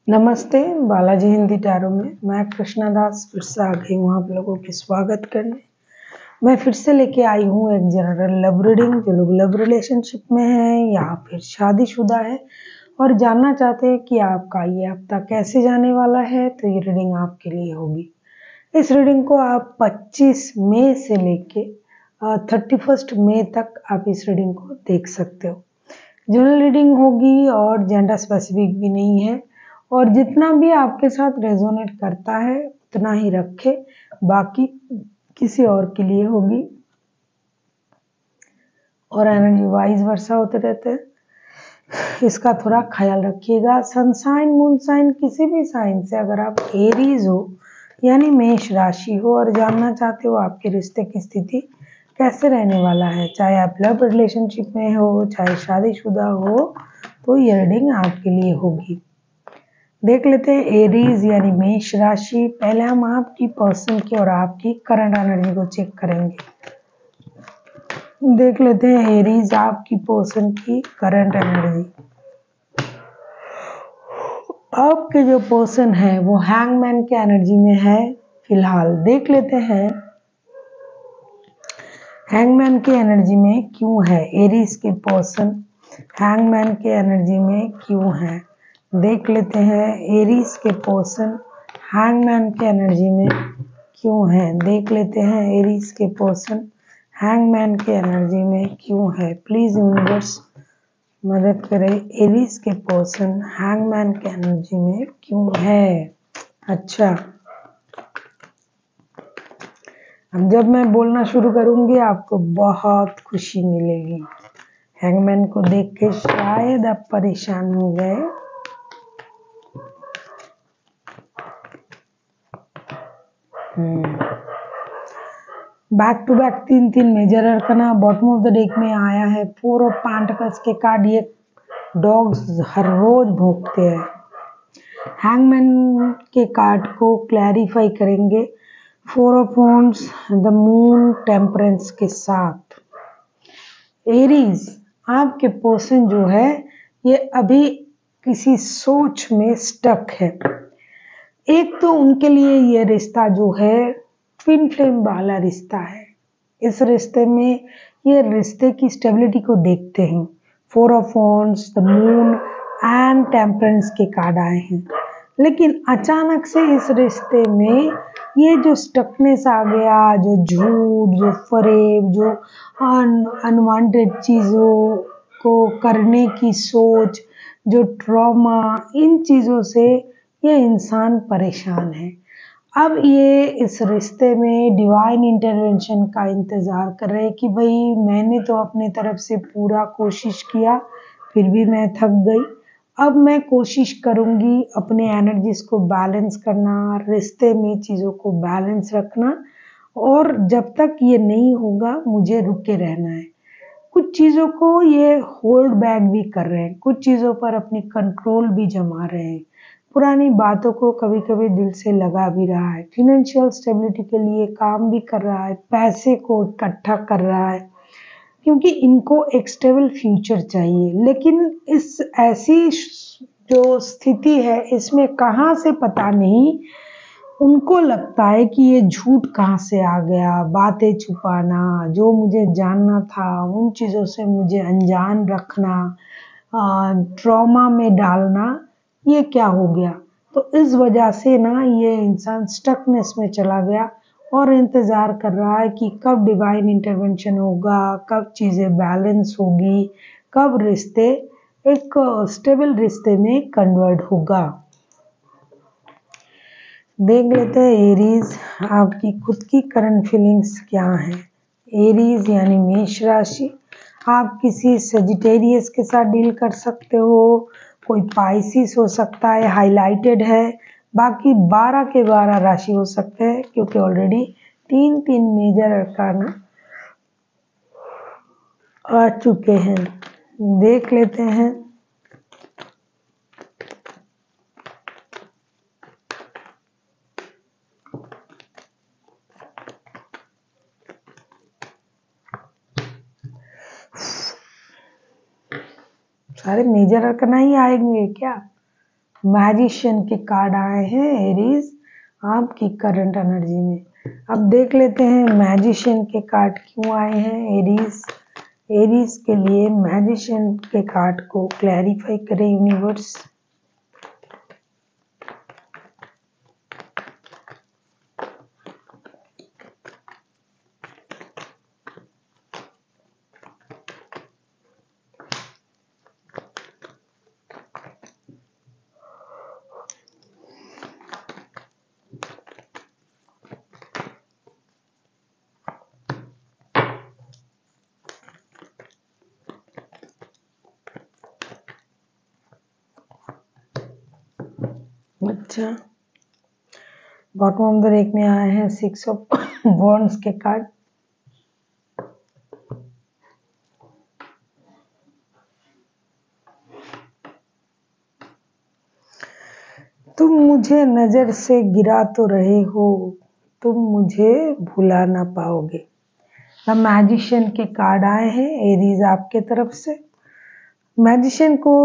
नमस्ते, बालाजी हिंदी टैरो में मैं कृष्णा दास फिर से आ गई हूँ आप लोगों के स्वागत करने। मैं फिर से लेके आई हूँ एक जनरल लव रीडिंग। जो लोग लव रिलेशनशिप में हैं या फिर शादीशुदा है और जानना चाहते हैं कि आपका ये हफ्ता कैसे जाने वाला है, तो ये रीडिंग आपके लिए होगी। इस रीडिंग को आप 25 मई से लेके 31 मई तक आप इस रीडिंग को देख सकते हो। जनरल रीडिंग होगी और जेंडर स्पेसिफिक भी नहीं है, और जितना भी आपके साथ रेजोनेट करता है उतना ही रखे, बाकी किसी और के लिए होगी। और एनर्जी वाइज वर्षा होते रहते हैं, इसका थोड़ा ख्याल रखिएगा। सनसाइन मून साइन किसी भी साइन से अगर आप एरीज हो यानी मेष राशि हो और जानना चाहते हो आपके रिश्ते की स्थिति कैसे रहने वाला है, चाहे आप लव रिलेशनशिप में हो चाहे शादीशुदा हो, तो ये रीडिंग आपके लिए होगी। देख लेते हैं एरीज यानी मेष राशि। पहले हम आपकी पर्सन की और आपकी करंट एनर्जी को चेक करेंगे। देख लेते हैं एरीज आपकी पर्सन की करंट एनर्जी। आपके जो पर्सन है वो हैंगमैन के एनर्जी में है फिलहाल। देख लेते हैं हैंगमैन के एनर्जी में क्यों है, एरीज के पर्सन हैंगमैन के एनर्जी में क्यों है। देख लेते हैं एरीज के पर्सन हैंगमैन के एनर्जी में क्यों है। देख लेते हैं एरीज के पर्सन हैंगमैन के एनर्जी में क्यों है। प्लीज यूनिवर्स मदद करें, एरीज के पर्सन हैंगमैन के एनर्जी में क्यों है। अच्छा, अब जब मैं बोलना शुरू करूंगी आपको बहुत खुशी मिलेगी। हैंगमैन को देख के शायद आप परेशान हो गए। Back to back 3 major arcana bottom of the deck में आया है। 4 ऑफ पेंटिकल्स के कार्ड, ये डॉग्स हर रोज भौंकते हैं। हैंगमैन के कार्ड को क्लैरिफाई करेंगे 4 of wands, the moon, temperance के साथ। एरीज आपके पर्सन जो है ये अभी किसी सोच में स्टक है। एक तो उनके लिए ये रिश्ता जो है ट्विन फ्लेम वाला रिश्ता है। इस रिश्ते में ये रिश्ते की स्टेबिलिटी को देखते हैं। 4 of wands, the moon and temperance के कार्ड आए हैं, लेकिन अचानक से इस रिश्ते में ये जो स्टकनेस आ गया, जो झूठ, जो फरेब, जो अनवांटेड चीज़ों को करने की सोच, जो ट्रॉमा, इन चीज़ों से ये इंसान परेशान है। अब ये इस रिश्ते में डिवाइन इंटरवेंशन का इंतज़ार कर रहे हैं कि भाई मैंने तो अपने तरफ से पूरा कोशिश किया, फिर भी मैं थक गई। अब मैं कोशिश करूँगी अपने एनर्जीज को बैलेंस करना, रिश्ते में चीज़ों को बैलेंस रखना, और जब तक ये नहीं होगा मुझे रुके रहना है। कुछ चीज़ों को ये होल्ड बैक भी कर रहे हैं, कुछ चीज़ों पर अपनी कंट्रोल भी जमा रहे हैं, पुरानी बातों को कभी कभी दिल से लगा भी रहा है। फिनेंशियल स्टेबिलिटी के लिए काम भी कर रहा है, पैसे को इकट्ठा कर रहा है, क्योंकि इनको एक स्टेबल फ्यूचर चाहिए। लेकिन इस ऐसी जो स्थिति है इसमें कहाँ से पता नहीं, उनको लगता है कि ये झूठ कहाँ से आ गया, बातें छुपाना, जो मुझे जानना था उन चीज़ों से मुझे अनजान रखना, ट्रॉमा में डालना, ये क्या हो गया। तो इस वजह से ना ये इंसान स्टकनेस में चला गया और इंतज़ार कर रहा है कि कब डिवाइन इंटरवेंशन होगा, कब चीज़ें बैलेंस होगी, कब रिश्ते एक स्टेबल रिश्ते में कन्वर्ट होगा। देख लेते हैं एरीज आपकी खुद की करंट फीलिंग्स क्या हैं। एरीज यानी मेष राशि, आप किसी सजिटेरियस के साथ डील कर सकते हो, कोई पाइसिस हो सकता है, हाईलाइटेड है, बाकी 12 के 12 राशि हो सकते हैं, क्योंकि ऑलरेडी 3 मेजर अरकाना आ चुके हैं। देख लेते हैं सारे मेजर अरकाना ही आएंगे क्या। मैजिशियन के कार्ड आए हैं एरीज आपकी करंट एनर्जी में। अब देख लेते हैं मैजिशियन के कार्ड क्यों आए हैं एरीज। एरीज के लिए मैजिशियन के कार्ड को क्लैरिफाई करें यूनिवर्स। अच्छा, बॉटम ऑफ द डेक में आए हैं 6 ऑफ वॉन्ड्स के कार्ड। तुम मुझे नजर से गिरा तो रहे हो, तुम मुझे भुला ना पाओगे। द मैजिशियन के कार्ड आए हैं एरीज आपके तरफ से। मैजिशियन को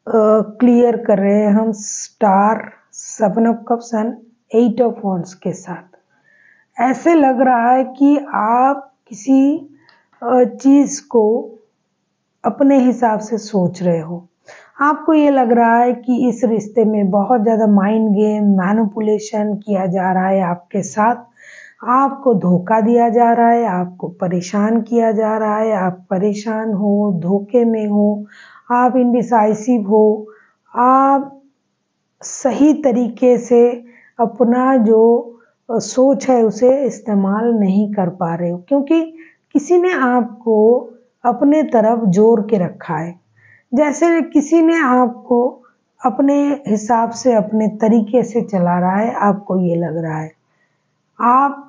क्लियर कर रहे हैं हम star, 7 of cups and 8 of wands के साथ। ऐसे लग रहा है कि आप किसी चीज को अपने हिसाब से सोच रहे हो। आपको ये लग रहा है कि इस रिश्ते में बहुत ज़्यादा माइंड गेम, मैनिपुलेशन किया जा रहा है आपके साथ। आपको धोखा दिया जा रहा है, आपको परेशान किया जा रहा है, आप परेशान हो, धोखे में हो, आप इनडिसाइसिव हो, आप सही तरीके से अपना जो सोच है उसे इस्तेमाल नहीं कर पा रहे हो, क्योंकि किसी ने आपको अपने तरफ जोड़ के रखा है। जैसे किसी ने आपको अपने हिसाब से, अपने तरीके से चला रहा है, आपको ये लग रहा है। आप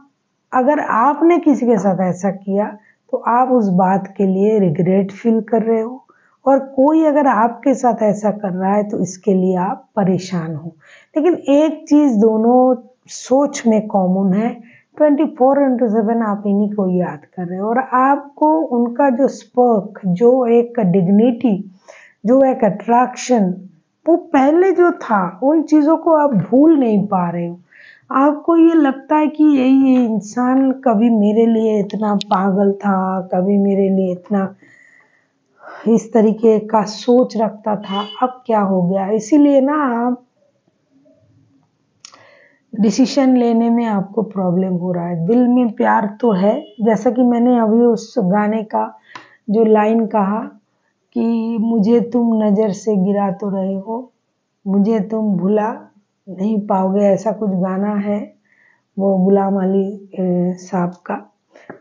अगर आपने किसी के साथ ऐसा किया तो आप उस बात के लिए रिग्रेट फील कर रहे हो, और कोई अगर आपके साथ ऐसा कर रहा है तो इसके लिए आप परेशान हो। लेकिन एक चीज़ दोनों सोच में कॉमन है, 24/7 आप इन्हीं को याद कर रहे हो, और आपको उनका जो स्पर्क, जो एक डिग्निटी, जो एक अट्रैक्शन वो पहले जो था, उन चीज़ों को आप भूल नहीं पा रहे हो। आपको ये लगता है कि ये इंसान कभी मेरे लिए इतना पागल था, कभी मेरे लिए इतना इस तरीके का सोच रखता था, अब क्या हो गया। इसीलिए ना आप डिसीजन लेने में आपको प्रॉब्लम हो रहा है। दिल में प्यार तो है, जैसा कि मैंने अभी उस गाने का जो लाइन कहा कि मुझे तुम नज़र से गिरा तो रहे हो, मुझे तुम भुला नहीं पाओगे, ऐसा कुछ गाना है वो गुलाम अली साहब का।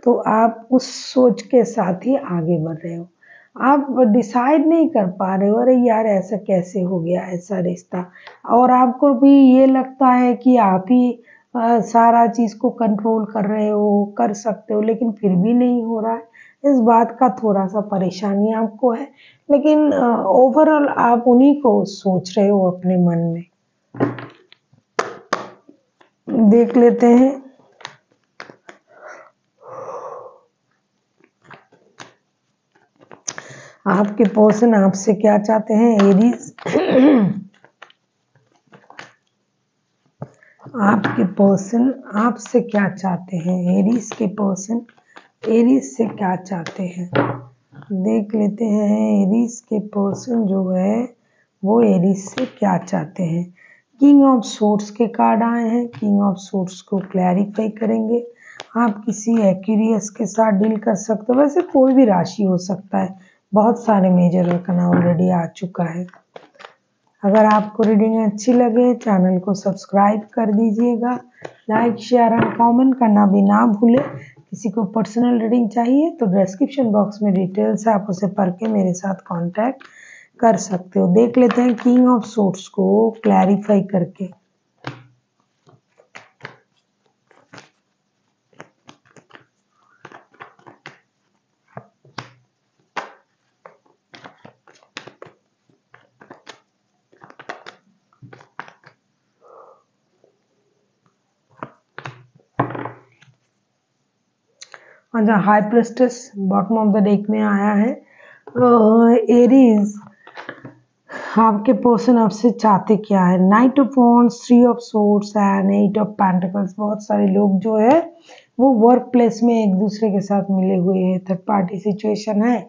तो आप उस सोच के साथ ही आगे बढ़ रहे हो। आप डिसाइड नहीं कर पा रहे हो, अरे यार ऐसा कैसे हो गया ऐसा रिश्ता, और आपको भी ये लगता है कि आप ही सारा चीज़ को कंट्रोल कर रहे हो, कर सकते हो, लेकिन फिर भी नहीं हो रहा है। इस बात का थोड़ा सा परेशानी आपको है, लेकिन ओवरऑल आप उन्हीं को सोच रहे हो अपने मन में। देख लेते हैं आपके पर्सन आपसे क्या चाहते हैं एरीज। आपके पर्सन आपसे क्या चाहते हैं, एरीज के पर्सन एरीज से क्या चाहते हैं। देख लेते हैं एरीज के पर्सन जो है वो एरीज से क्या चाहते हैं। किंग ऑफ सोर्ड्स के कार्ड आए हैं, किंग ऑफ सोर्ड्स को क्लैरिफाई करेंगे। आप किसी एक्वेरियस के साथ डील कर सकते हो, वैसे कोई भी राशि हो सकता है, बहुत सारे मेजर आर्कन ऑलरेडी आ चुका है। अगर आपको रीडिंग अच्छी लगे चैनल को सब्सक्राइब कर दीजिएगा, लाइक शेयर एंड कमेंट करना भी ना भूलें। किसी को पर्सनल रीडिंग चाहिए तो डिस्क्रिप्शन बॉक्स में डिटेल्स है, आप उसे पढ़ के मेरे साथ कांटेक्ट कर सकते हो। देख लेते हैं किंग ऑफ सोर्ड्स को क्लैरिफाई करके। अच्छा, high प्रेस्टेस bottom of the deck में आया है। एरीज आपके पर्सन आपसे चाहते क्या है। Night of wands, 3 of swords and 8 of pentacles. बहुत सारे लोग जो है वो वर्क प्लेस में एक दूसरे के साथ मिले हुए हैं। थर्ड पार्टी सिचुएशन है,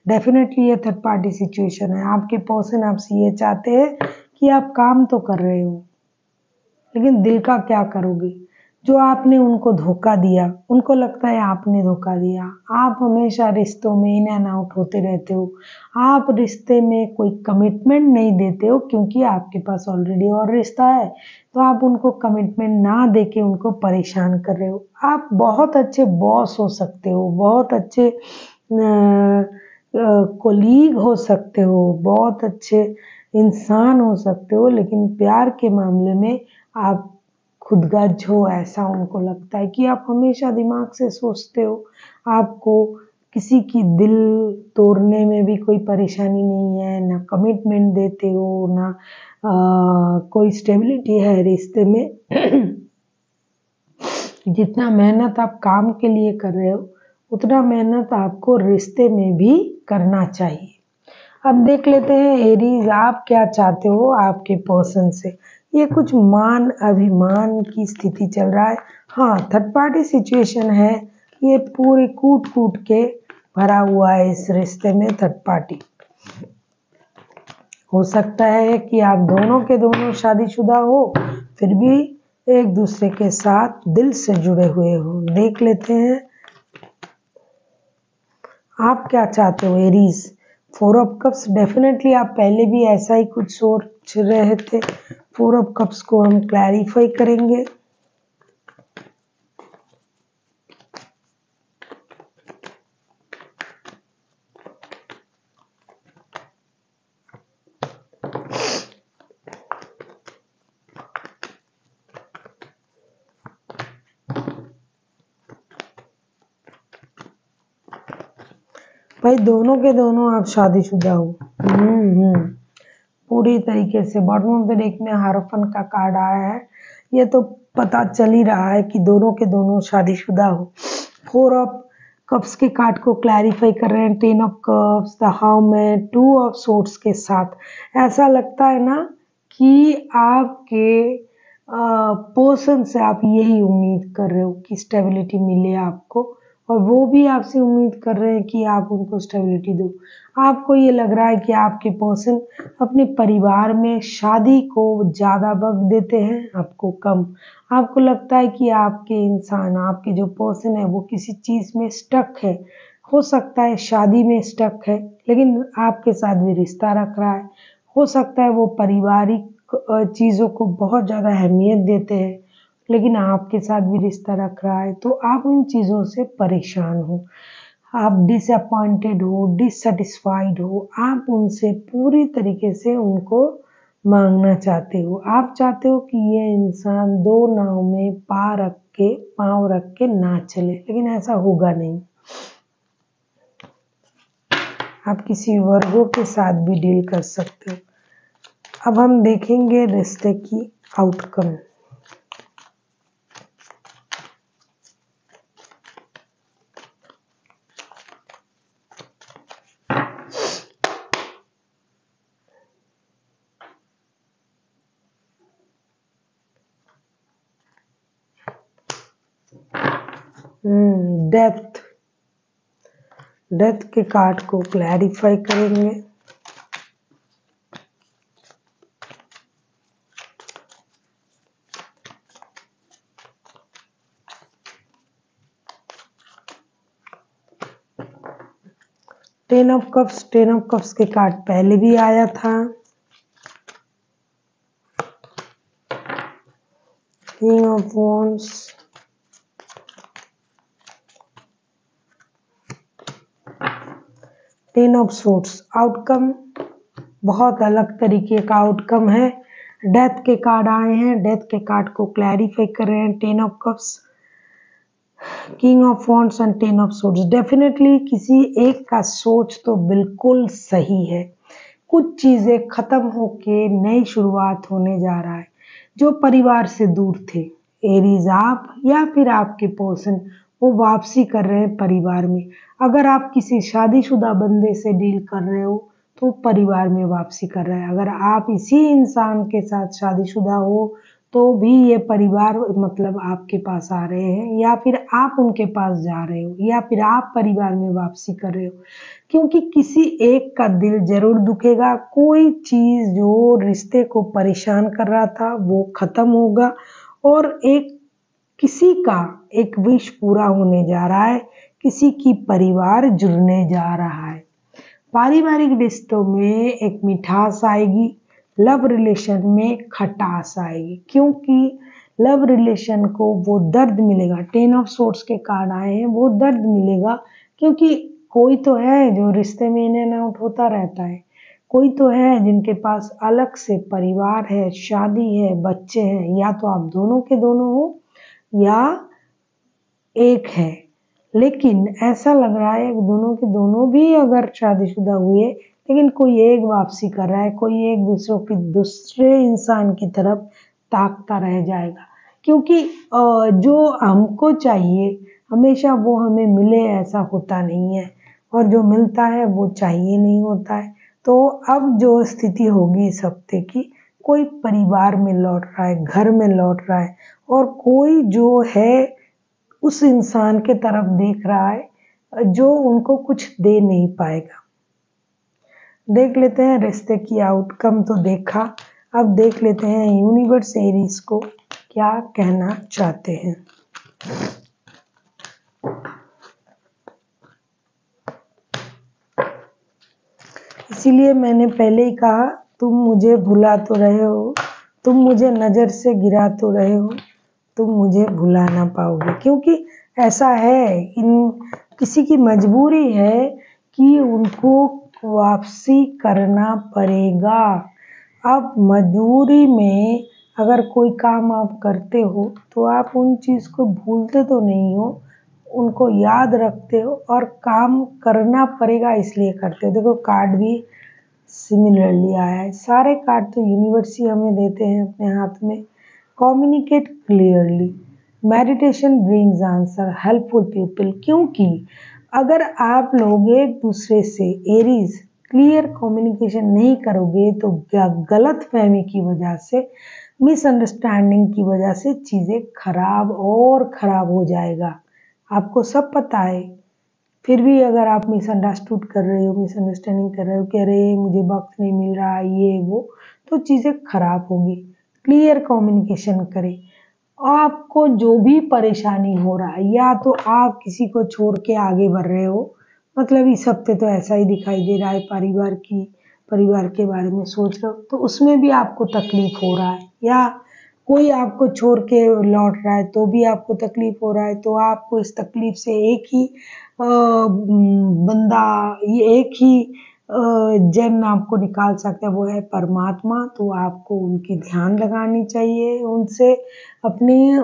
डेफिनेटली ये थर्ड पार्टी सिचुएशन है। आपके पर्सन आपसे ये चाहते हैं कि आप काम तो कर रहे हो, लेकिन दिल का क्या करोगे। जो आपने उनको धोखा दिया, उनको लगता है आपने धोखा दिया। आप हमेशा रिश्तों में इन एंड आउट होते रहते हो। आप रिश्ते में कोई कमिटमेंट नहीं देते हो, क्योंकि आपके पास ऑलरेडी और रिश्ता है, तो आप उनको कमिटमेंट ना देके उनको परेशान कर रहे हो। आप बहुत अच्छे बॉस हो सकते हो, बहुत अच्छे कोलीग हो सकते हो, बहुत अच्छे इंसान हो सकते हो, लेकिन प्यार के मामले में आप खुदगर्ज हो, ऐसा उनको लगता है कि आप हमेशा दिमाग से सोचते हो। आपको किसी की दिल तोड़ने में भी कोई परेशानी नहीं है, ना कमिटमेंट देते हो, ना कोई स्टेबिलिटी है रिश्ते में। जितना मेहनत आप काम के लिए कर रहे हो, उतना मेहनत आपको रिश्ते में भी करना चाहिए। अब देख लेते हैं एरीज, आप क्या चाहते हो आपके पर्सन से। ये कुछ मान अभिमान की स्थिति चल रहा है। हाँ, थर्ड पार्टी सिचुएशन है, ये पूरी कूट कूट के भरा हुआ है इस रिश्ते में। थर्ड पार्टी हो सकता है कि आप दोनों के दोनों शादीशुदा हो, फिर भी एक दूसरे के साथ दिल से जुड़े हुए हो। देख लेते हैं आप क्या चाहते हो एरीज। 4 ऑफ कप्स, डेफिनेटली आप पहले भी ऐसा ही कुछ सोच रहे थे। 4 ऑफ कप्स को हम क्लैरिफाई करेंगे। भाई दोनों के दोनों आप शादीशुदा हो। पूरी तरीके से। बॉटम ऑफ द डेक में हारोफन का कार्ड आया है, ये तो पता चल ही रहा है कि दोनों के दोनों शादीशुदा हो। 4 ऑफ कप्स के कार्ड को क्लैरिफाई कर रहे हैं। 10 of cups, the hermit, 2 of swords के साथ ऐसा लगता है ना कि आपके पर्सन से आप यही उम्मीद कर रहे हो कि स्टेबिलिटी मिले आपको, और वो भी आपसे उम्मीद कर रहे हैं कि आप उनको स्टेबिलिटी दो। आपको ये लग रहा है कि आपके पर्सन अपने परिवार में शादी को ज़्यादा वक्त देते हैं, आपको कम। आपको लगता है कि आपके इंसान, आपके जो पर्सन है वो किसी चीज़ में स्टक है। हो सकता है शादी में स्टक है, लेकिन आपके साथ भी रिश्ता रख रहा है। हो सकता है वो पारिवारिक चीज़ों को बहुत ज़्यादा अहमियत देते हैं, लेकिन आपके साथ भी रिश्ता रख रहा है, तो आप उन चीज़ों से परेशान हो। आप डिसअपॉइंटेड हो, डिससेटिस्फाइड हो, आप उनसे पूरी तरीके से उनको मांगना चाहते हो। आप चाहते हो कि ये इंसान दो नाव में पाँव रख के ना चले, लेकिन ऐसा होगा नहीं। आप किसी वर्गों के साथ भी डील कर सकते हो। अब हम देखेंगे रिश्ते की आउटकम। डेथ के कार्ड को क्लैरिफाई करेंगे। टेन ऑफ कप्स के कार्ड पहले भी आया था। King of wands, ten of swords. Outcome बहुत अलग तरीके का आउटकम है। डेथ के कार्ड आए हैं, डेथ के कार्ड को क्लैरिफाई कर रहे हैं। 10 of cups, king of wands and 10 of swords. Definitely किसी एक का सोच तो बिल्कुल सही है। कुछ चीजें खत्म होके नई शुरुआत होने जा रहा है। जो परिवार से दूर थे, एरीज आप या फिर आपके पर्सन, वो वापसी कर रहे हैं परिवार में। अगर आप किसी शादीशुदा बंदे से डील कर रहे हो, तो परिवार में वापसी कर रहा है। अगर आप इसी इंसान के साथ शादीशुदा हो तो भी ये परिवार मतलब आपके पास आ रहे हैं, या फिर आप उनके पास जा रहे हो, या फिर आप परिवार में वापसी कर रहे हो। क्योंकि किसी एक का दिल जरूर दुखेगा, कोई चीज जो रिश्ते को परेशान कर रहा था वो खत्म होगा, और किसी का एक विश पूरा होने जा रहा है, किसी की परिवार जुड़ने जा रहा है। पारिवारिक रिश्तों में एक मिठास आएगी, लव रिलेशन में खटास आएगी, क्योंकि लव रिलेशन को वो दर्द मिलेगा। 10 ऑफ सोर्ड्स के कार्ड आए हैं, वो दर्द मिलेगा, क्योंकि कोई तो है जो रिश्ते में इन एंड आउट होता रहता है, कोई तो है जिनके पास अलग से परिवार है, शादी है, बच्चे हैं, या तो आप दोनों के दोनों हो या एक है। लेकिन ऐसा लग रहा है दोनों के दोनों भी अगर शादीशुदा हुए, लेकिन कोई एक वापसी कर रहा है, कोई एक दूसरे इंसान की तरफ ताकता रह जाएगा। क्योंकि जो हमको चाहिए हमेशा वो हमें मिले ऐसा होता नहीं है, और जो मिलता है वो चाहिए नहीं होता है। तो अब जो स्थिति होगी इस हफ्ते की, कोई परिवार में लौट रहा है, घर में लौट रहा है, और कोई जो है उस इंसान के तरफ देख रहा है जो उनको कुछ दे नहीं पाएगा। देख लेते हैं रिश्ते की आउटकम तो देखा, अब देख लेते हैं यूनिवर्स एरीज को क्या कहना चाहते हैं। इसीलिए मैंने पहले ही कहा, तुम मुझे भुला तो रहे हो, तुम मुझे नजर से गिरा तो रहे हो, तुम मुझे भुला ना पाओगे। क्योंकि ऐसा है, किसी की मजबूरी है कि उनको वापसी करना पड़ेगा। अब मजबूरी में अगर कोई काम आप करते हो तो आप उन चीज को भूलते तो नहीं हो, उनको याद रखते हो, और काम करना पड़ेगा इसलिए करते हो। देखो कार्ड भी सिमिलरली आया है, सारे कार्ड तो यूनिवर्स ही हमें देते हैं अपने हाथ में। Communicate clearly, meditation brings answer, helpful people. क्योंकि अगर आप लोग एक दूसरे से एरीज क्लियर कम्युनिकेशन नहीं करोगे तो गलत फहमी की वजह से, मिसअंडरस्टैंडिंग की वजह से चीजें खराब और खराब हो जाएगा। आपको सब पता है, फिर भी अगर आप मिसअंडरस्टूड कर रहे हो, मिसअंडरस्टैंडिंग कर रहे हो कि अरे मुझे वक्त नहीं मिल रहा ये वो, तो चीजें खराब होगी। क्लियर कम्युनिकेशन करें। आपको जो भी परेशानी हो रहा है, या तो आप किसी को छोड़ के आगे बढ़ रहे हो, मतलब इस हफ्ते तो ऐसा ही दिखाई दे रहा है, परिवार के बारे में सोच रहे हो तो उसमें भी आपको तकलीफ हो रहा है, या कोई आपको छोड़ के लौट रहा है तो भी आपको तकलीफ हो रहा है। तो आपको इस तकलीफ से एक ही बंदा, ये एक ही जन आपको निकाल सकता है, वो है परमात्मा। तो आपको उनकी ध्यान लगानी चाहिए, उनसे अपनी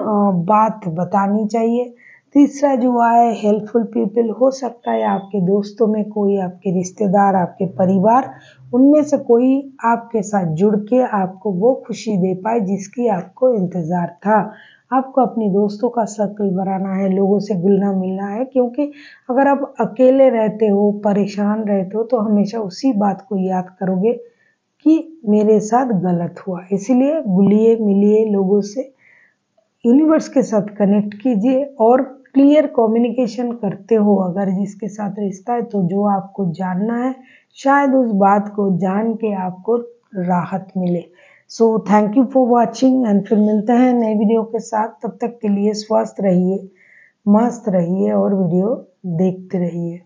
बात बतानी चाहिए। तीसरा जो है हेल्पफुल पीपल, हो सकता है आपके दोस्तों में कोई, आपके रिश्तेदार, आपके परिवार, उनमें से कोई आपके साथ जुड़ के आपको वो खुशी दे पाए जिसकी आपको इंतजार था। आपको अपने दोस्तों का सर्कल बनाना है, लोगों से घुलना मिलना है। क्योंकि अगर आप अकेले रहते हो, परेशान रहते हो, तो हमेशा उसी बात को याद करोगे कि मेरे साथ गलत हुआ। इसीलिए घुलिए मिलिए लोगों से, यूनिवर्स के साथ कनेक्ट कीजिए, और क्लियर कम्युनिकेशन करते हो अगर जिसके साथ रिश्ता है, तो जो आपको जानना है शायद उस बात को जान के आपको राहत मिले। So thank you for watching, and फिर मिलते हैं नए वीडियो के साथ। तब तक के लिए स्वस्थ रहिए, मस्त रहिए और वीडियो देखते रहिए।